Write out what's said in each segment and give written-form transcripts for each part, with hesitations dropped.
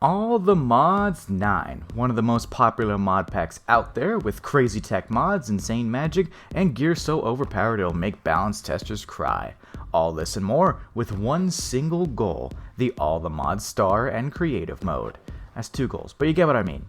All the Mods 9, one of the most popular mod packs out there with crazy tech mods, insane magic, and gear so overpowered it'll make balanced testers cry. All this and more with one single goal, the All the Mods Star and Creative mode. That's two goals, but you get what I mean.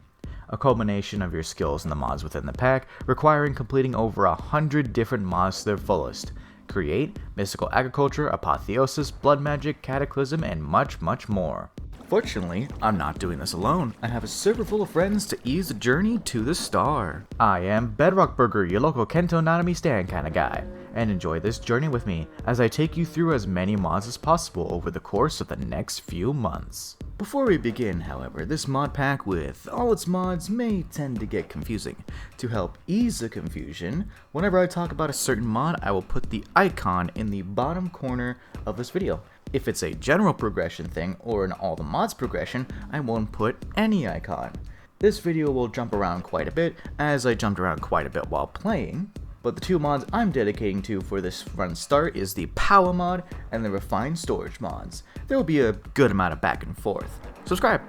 A culmination of your skills in the mods within the pack, requiring completing over 100 different mods to their fullest. Create, Mystical Agriculture, Apotheosis, Blood Magic, Cataclysm, and much, much more. Fortunately, I'm not doing this alone. I have a server full of friends to ease the journey to the star. I am Bedrock Burger, your local Kento Nanami Stan kind of guy, and enjoy this journey with me as I take you through as many mods as possible over the course of the next few months. Before we begin, however, this mod pack with all its mods may tend to get confusing. To help ease the confusion, whenever I talk about a certain mod, I will put the icon in the bottom corner of this video. If it's a general progression thing or an all the mods progression, I won't put any icon. This video will jump around quite a bit, as I jumped around quite a bit while playing, but the two mods I'm dedicating to for this run start is the Power mod and the Refined Storage mods. There will be a good amount of back and forth. Subscribe!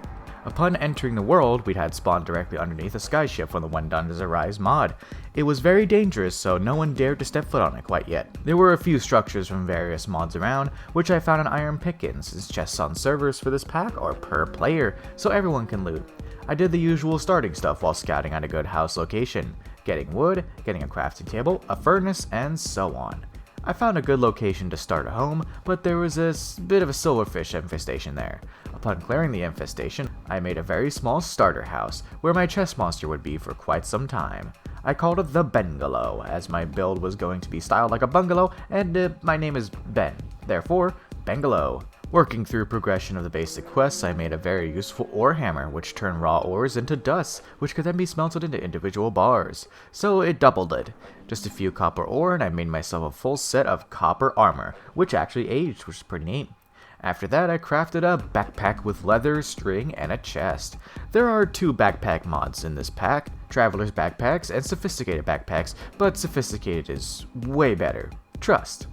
Upon entering the world, we'd had spawned directly underneath a skyship from the When Dungeons Arise mod. It was very dangerous, so no one dared to step foot on it quite yet. There were a few structures from various mods around, which I found an iron pickings, since chests on servers for this pack are per player, so everyone can loot. I did the usual starting stuff while scouting out a good house location, getting wood, getting a crafting table, a furnace, and so on. I found a good location to start a home, but there was a bit of a silverfish infestation there. Upon clearing the infestation, I made a very small starter house, where my chest monster would be for quite some time. I called it the Bengalow, as my build was going to be styled like a bungalow, and my name is Ben, therefore, Bengalow. Working through progression of the basic quests, I made a very useful ore hammer, which turned raw ores into dust, which could then be smelted into individual bars. So it doubled it. Just a few copper ore, and I made myself a full set of copper armor, which actually aged, which is pretty neat. After that, I crafted a backpack with leather, string, and a chest. There are two backpack mods in this pack, Traveler's Backpacks and Sophisticated Backpacks, but Sophisticated is way better. Trust.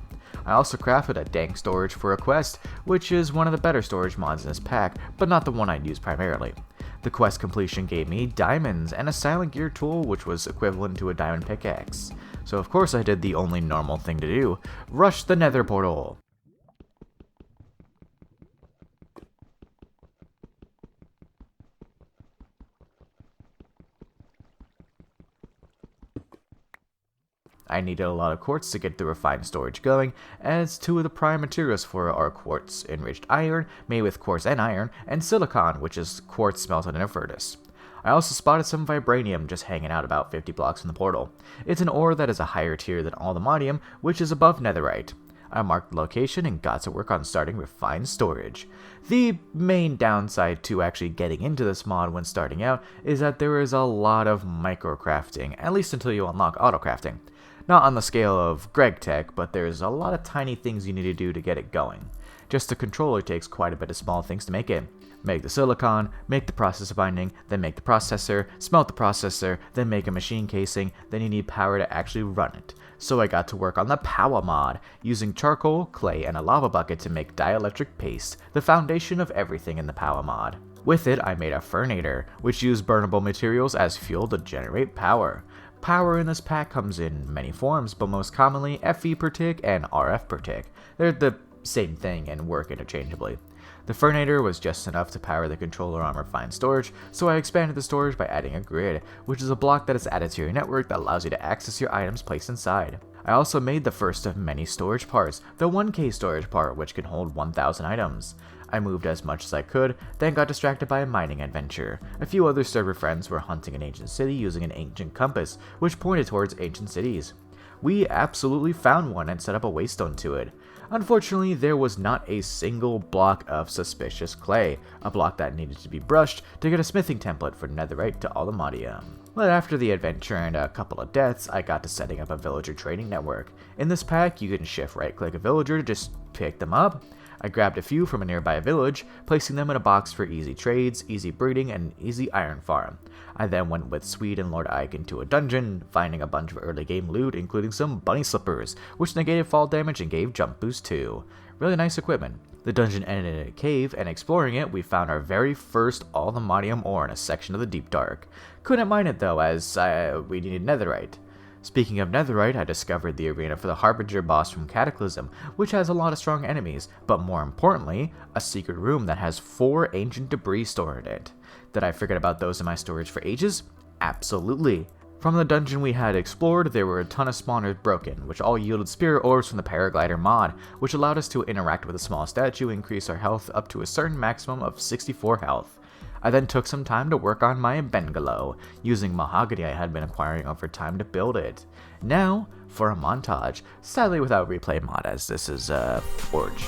I also crafted a dank storage for a quest, which is one of the better storage mods in this pack, but not the one I'd use primarily. The quest completion gave me diamonds and a silent gear tool, which was equivalent to a diamond pickaxe. So of course I did the only normal thing to do, rush the nether portal. I needed a lot of quartz to get the refined storage going, as two of the prime materials for are quartz enriched iron, made with quartz and iron, and silicon, which is quartz smelted in a furnace. I also spotted some vibranium just hanging out about 50 blocks from the portal. It's an ore that is a higher tier than allthemodium, which is above netherite. I marked the location and got to work on starting refined storage. The main downside to actually getting into this mod when starting out is that there is a lot of microcrafting, at least until you unlock autocrafting. Not on the scale of Greg Tech, but there's a lot of tiny things you need to do to get it going. Just the controller takes quite a bit of small things to make it. Make the silicon, make the processor binding, then make the processor, smelt the processor, then make a machine casing, then you need power to actually run it. So I got to work on the Power mod, using charcoal, clay, and a lava bucket to make dielectric paste, the foundation of everything in the Power mod. With it, I made a Furnator, which used burnable materials as fuel to generate power. Power in this pack comes in many forms, but most commonly FE per tick and RF per tick. They're the same thing and work interchangeably. The Furnator was just enough to power the controller on refined storage, so I expanded the storage by adding a grid, which is a block that is added to your network that allows you to access your items placed inside. I also made the first of many storage parts, the 1K storage part, which can hold 1,000 items. I moved as much as I could, then got distracted by a mining adventure. A few other server friends were hunting an ancient city using an ancient compass, which pointed towards ancient cities. We absolutely found one and set up a waystone to it. Unfortunately, there was not a single block of suspicious clay, a block that needed to be brushed to get a smithing template for netherite to allthemodium. But after the adventure and a couple of deaths, I got to setting up a villager trading network. In this pack, you can shift right click a villager to just pick them up. I grabbed a few from a nearby village, placing them in a box for easy trades, easy breeding, and easy iron farm. I then went with Swede and Lord Ike into a dungeon, finding a bunch of early game loot, including some bunny slippers, which negated fall damage and gave jump boost too. Really nice equipment. The dungeon ended in a cave, and exploring it, we found our very first Allthemodium ore in a section of the Deep Dark. Couldn't mine it though, as we needed netherite. Speaking of netherite, I discovered the arena for the Harbinger boss from Cataclysm, which has a lot of strong enemies, but more importantly, a secret room that has 4 ancient debris stored in it. Did I forget about those in my storage for ages? Absolutely. From the dungeon we had explored, there were a ton of spawners broken, which all yielded spirit orbs from the Paraglider mod, which allowed us to interact with a small statue and increase our health up to a certain maximum of 64 health. I then took some time to work on my bungalow, using mahogany I had been acquiring over time to build it. Now, for a montage, sadly without replay mod as this is Forge.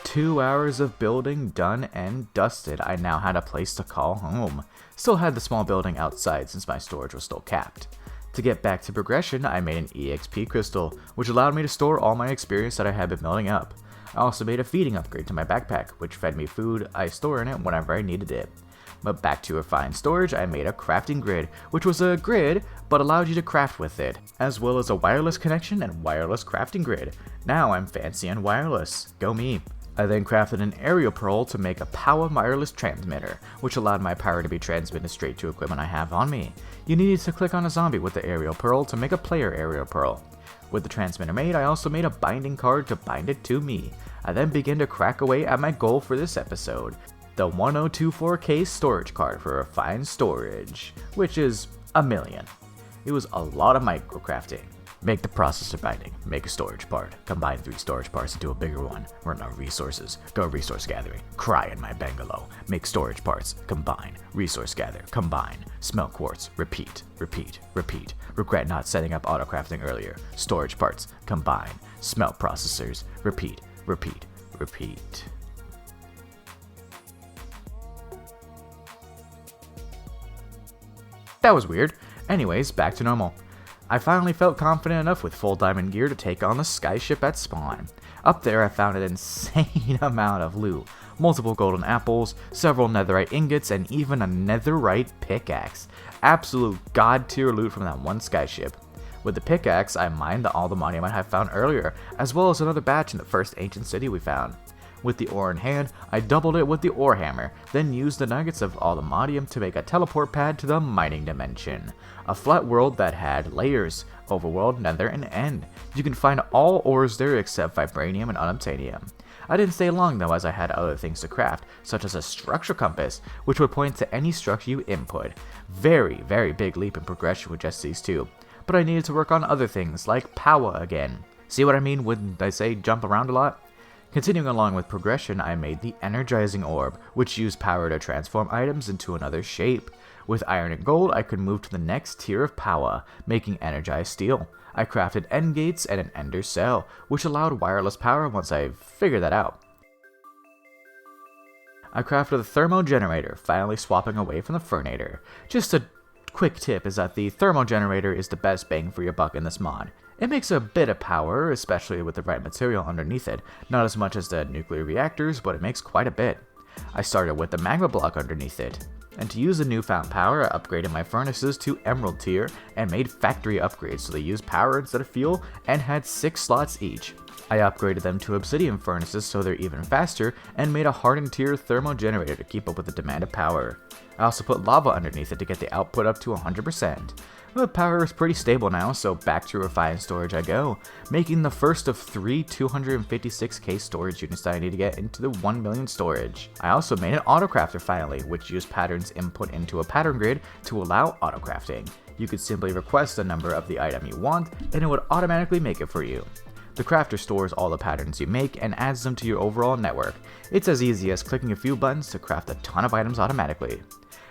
2 hours of building done and dusted. I now had a place to call home. Still had the small building outside since my storage was still capped. To get back to progression, I made an EXP crystal, which allowed me to store all my experience that I had been building up. I also made a feeding upgrade to my backpack, which fed me food I store in it whenever I needed it. But back to refined storage, I made a crafting grid, which was a grid, but allowed you to craft with it, as well as a wireless connection and wireless crafting grid. Now I'm fancy and wireless. Go me. I then crafted an aerial pearl to make a power wireless transmitter, which allowed my power to be transmitted straight to equipment I have on me. You needed to click on a zombie with the aerial pearl to make a player aerial pearl. With the transmitter made, I also made a binding card to bind it to me. I then began to crack away at my goal for this episode, the 1024K storage card for refined storage, which is a million. It was a lot of microcrafting. Make the processor binding, make a storage part, combine 3 storage parts into a bigger one, run out of resources, go resource gathering, cry in my bungalow, make storage parts, combine, resource gather, combine, smelt quartz, repeat, repeat, repeat, regret not setting up auto crafting earlier, storage parts, combine, smelt processors, repeat, repeat, repeat. That was weird. Anyways, back to normal. I finally felt confident enough with full diamond gear to take on the skyship at spawn. Up there I found an insane amount of loot, multiple golden apples, several netherite ingots, and even a netherite pickaxe. Absolute god tier loot from that one skyship. With the pickaxe, I mined the Allthemodium I had found earlier, as well as another batch in the first ancient city we found. With the ore in hand, I doubled it with the ore hammer, then used the nuggets of Allthemodium to make a teleport pad to the mining dimension. A flat world that had layers, overworld, nether, and end. You can find all ores there except vibranium and unobtainium. I didn't stay long though, as I had other things to craft, such as a structure compass, which would point to any structure you input. Very, very big leap in progression with just these two. But I needed to work on other things, like power again. See what I mean when I say jump around a lot? Continuing along with progression, I made the Energizing Orb, which used power to transform items into another shape. With iron and gold, I could move to the next tier of power, making energized steel. I crafted end gates and an ender cell, which allowed wireless power once I figured that out. I crafted a thermo generator, finally swapping away from the Fernator. Just a quick tip is that the thermo generator is the best bang for your buck in this mod. It makes a bit of power, especially with the right material underneath it, not as much as the nuclear reactors, but it makes quite a bit. I started with the magma block underneath it, and to use the newfound power, I upgraded my furnaces to emerald tier and made factory upgrades so they used power instead of fuel and had 6 slots each. I upgraded them to obsidian furnaces so they're even faster and made a hardened tier thermo generator to keep up with the demand of power. I also put lava underneath it to get the output up to 100%. The power is pretty stable now, so back to refined storage I go, making the first of 3 256K storage units that I need to get into the 1 million storage. I also made an autocrafter finally, which used patterns input into a pattern grid to allow autocrafting. You could simply request the number of the item you want, and it would automatically make it for you. The crafter stores all the patterns you make and adds them to your overall network. It's as easy as clicking a few buttons to craft a ton of items automatically.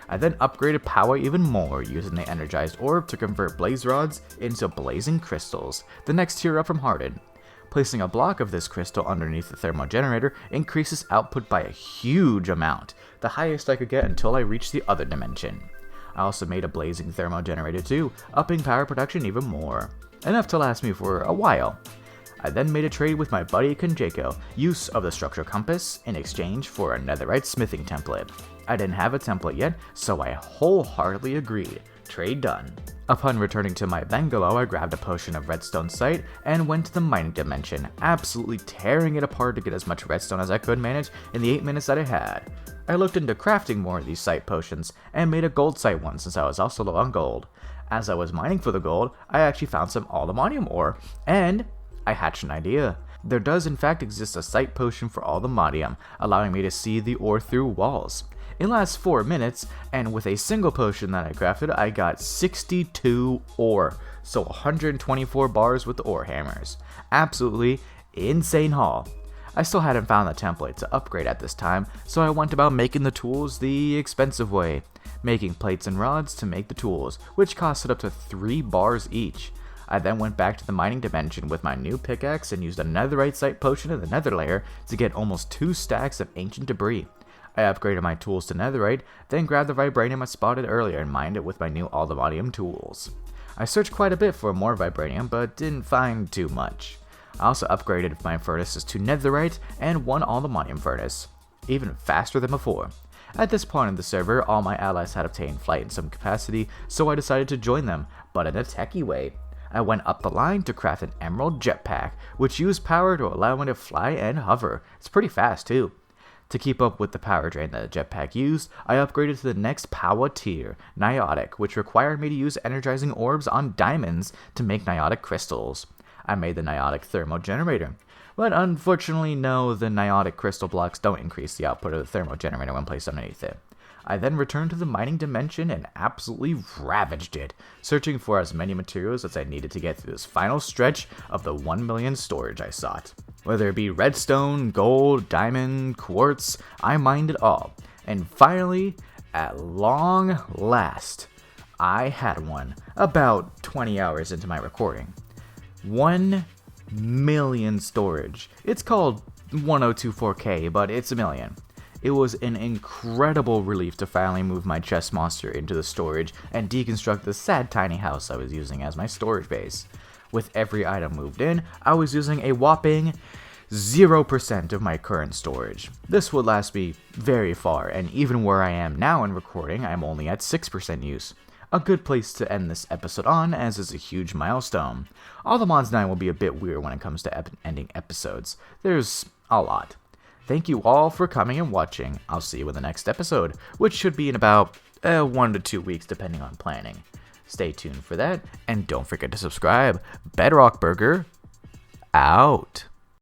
I then upgraded power even more using the energized orb to convert blaze rods into blazing crystals, the next tier up from hardened. Placing a block of this crystal underneath the thermo generator increases output by a huge amount, the highest I could get until I reached the other dimension. I also made a blazing thermo generator too, upping power production even more. Enough to last me for a while. I then made a trade with my buddy Kanjeko, use of the structure compass in exchange for a netherite smithing template. I didn't have a template yet, so I wholeheartedly agreed. Trade done. Upon returning to my bungalow, I grabbed a potion of redstone sight and went to the mining dimension, absolutely tearing it apart to get as much redstone as I could manage in the 8 minutes that I had. I looked into crafting more of these sight potions and made a gold sight one since I was also low on gold. As I was mining for the gold, I actually found some aluminium ore, and I hatched an idea. There does in fact exist a sight potion for aluminium, allowing me to see the ore through walls. It lasts 4 minutes, and with a single potion that I crafted, I got 62 ore, so 124 bars with the ore hammers. Absolutely insane haul. I still hadn't found the template to upgrade at this time, so I went about making the tools the expensive way, making plates and rods to make the tools, which costed up to 3 bars each. I then went back to the mining dimension with my new pickaxe and used a netherite sight potion in the nether layer to get almost 2 stacks of ancient debris. I upgraded my tools to netherite, then grabbed the vibranium I spotted earlier and mined it with my new aluminium tools. I searched quite a bit for more vibranium, but didn't find too much. I also upgraded my furnaces to netherite and 1 aluminium furnace, even faster than before. At this point in the server, all my allies had obtained flight in some capacity, so I decided to join them, but in a techie way. I went up the line to craft an emerald jetpack, which used power to allow me to fly and hover. It's pretty fast too. To keep up with the power drain that the jetpack used, I upgraded to the next power tier, Niotic, which required me to use energizing orbs on diamonds to make Niotic crystals. I made the Niotic thermo generator, but unfortunately no, the Niotic crystal blocks don't increase the output of the thermo generator when placed underneath it. I then returned to the mining dimension and absolutely ravaged it, searching for as many materials as I needed to get through this final stretch of the 1 million storage I sought. Whether it be redstone, gold, diamond, quartz, I mined it all. And finally, at long last, I had one, about 20 hours into my recording. 1 million storage. It's called 1024K, but it's a million. It was an incredible relief to finally move my chest monster into the storage and deconstruct the sad tiny house I was using as my storage base. With every item moved in, I was using a whopping 0% of my current storage. This would last me very far, and even where I am now in recording, I'm only at 6% use. A good place to end this episode on, as it's a huge milestone. All the Mods 9 will be a bit weird when it comes to ending episodes. There's a lot. Thank you all for coming and watching. I'll see you in the next episode, which should be in about 1 to 2 weeks depending on planning. Stay tuned for that, and don't forget to subscribe. Bedrock Burger, out.